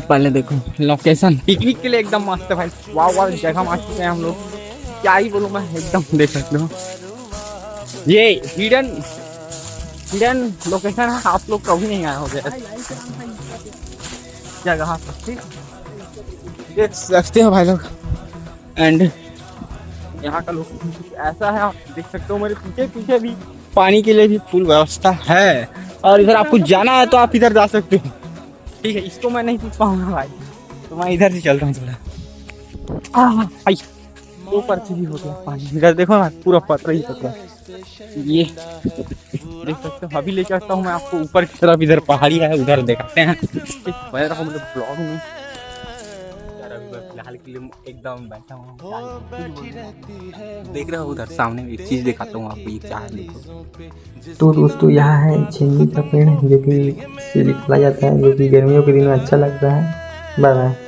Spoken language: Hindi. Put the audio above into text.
पहले देखो लोकेशन पिकनिक के लिए एकदम मस्त है भाई। वाह वाह जगह में आ चुके हैं हम लोग, क्या ही बोलूं मैं, एकदम देख सकते हो ये हिडन हिडन लोकेशन है, आप लोग कभी नहीं आए होंगे जगह पर, देख सकते हो भाई लोग। एंड यहाँ का लोग ऐसा है, आप देख सकते हो मेरे पीछे पीछे भी पानी के लिए भी फुल व्यवस्था है, और इधर आपको जाना है तो आप इधर जा सकते हो। ठीक है, इसको मैं नहीं पूछ पाऊंगा भाई, तो मैं इधर से चलता हूँ थोड़ा। ऊपर से भी हो गया पानी, इधर देखो ना पूरा पत्थर ही पत्थर। ये देख सकते हो, अभी ले चलता हूँ मैं आपको ऊपर की तरफ, इधर पहाड़ी है उधर दिखाते हैं। बने रहो मेरे ब्लॉग में। फिलहाल के लिए एकदम बैठा हूँ, देख रहे हो उधर सामने में एक चीज दिखाता हूँ आपको, ये क्या है देखो। तो दोस्तों यहाँ है छेनी का पेड़ जो कि सिर खिलाया जाता है, जो कि गर्मियों के दिन में अच्छा लगता है। Bye bye.